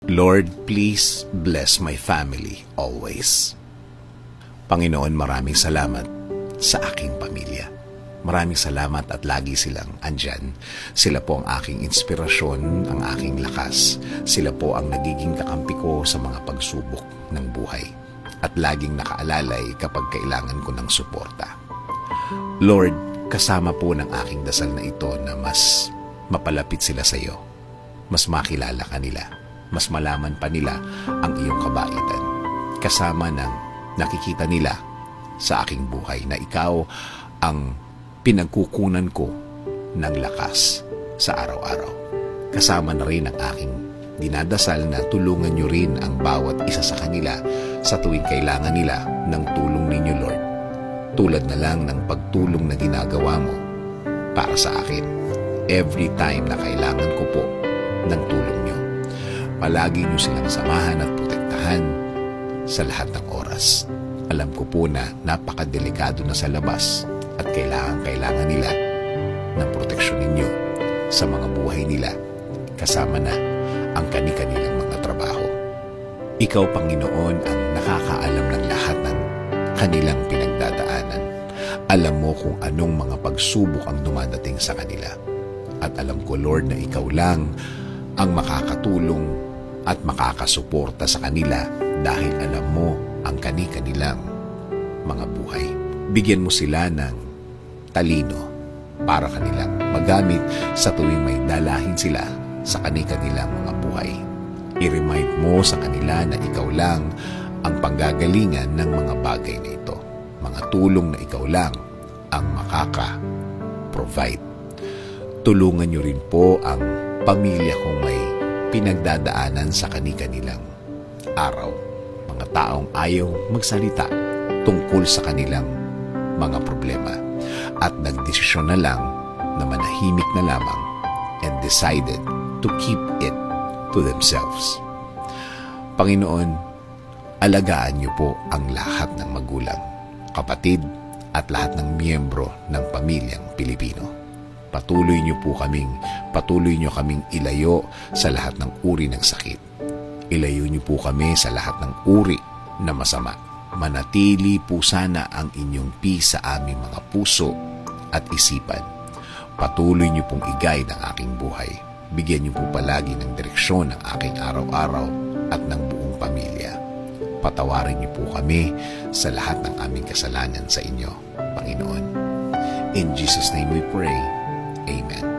Lord, please bless my family always. Panginoon, maraming salamat sa aking pamilya. Maraming salamat at lagi silang andyan. Sila po ang aking inspirasyon, ang aking lakas. Sila po ang nagiging kakampi ko sa mga pagsubok ng buhay. At laging nakaalalay kapag kailangan ko ng suporta. Lord, kasama po ng aking dasal na ito na mas mapalapit sila sa iyo. Mas makilala ka nila. Mas malaman pa nila ang iyong kabaitan. Kasama ng nakikita nila sa aking buhay na ikaw ang pinagkukunan ko ng lakas sa araw-araw. Kasama na rin ang aking dinadasal na tulungan niyo rin ang bawat isa sa kanila sa tuwing kailangan nila ng tulong ninyo, Lord. Tulad na lang ng pagtulong na ginagawa mo para sa akin. Every time na kailangan ko po ng tulong niyo. Palagi niyo silang samahan at protektahan sa lahat ng oras. Alam ko po na napakadelikado na sa labas at kailangan nila ng proteksyon ninyo sa mga buhay nila, kasama na ang kani-kanilang mga trabaho. Ikaw, Panginoon, ang nakakaalam ng lahat ng kanilang pinagdadaanan. Alam mo kung anong mga pagsubok ang dumadating sa kanila. At alam ko, Lord, na ikaw lang ang makakatulong at makakasuporta sa kanila dahil alam mo ang kani-kanilang mga buhay. Bigyan mo sila ng talino para kanilang magamit sa tuwing may dalahin sila sa kani-kanilang mga buhay. I-remind mo sa kanila na ikaw lang ang panggagalingan ng mga bagay na ito. Mga tulong na ikaw lang ang makaka-provide. Tulungan niyo rin po ang pamilya kong may pinagdadaanan sa kani-kanilang araw. Mga taong ayaw magsalita tungkol sa kanilang mga problema at nagdesisyon na lang na manahimik na lamang and decided to keep it to themselves. Panginoon, alagaan niyo po ang lahat ng magulang, kapatid at lahat ng miyembro ng pamilyang Pilipino. Patuloy niyo kaming ilayo sa lahat ng uri ng sakit. Ilayo niyo po kami sa lahat ng uri na masama. Manatili po sana ang inyong peace sa aming mga puso at isipan. Patuloy niyo pong i-guide ang aking buhay. Bigyan niyo po palagi ng direksyon ng aking araw-araw at ng buong pamilya. Patawarin niyo po kami sa lahat ng aming kasalanan sa inyo, Panginoon. In Jesus' name we pray. Amen.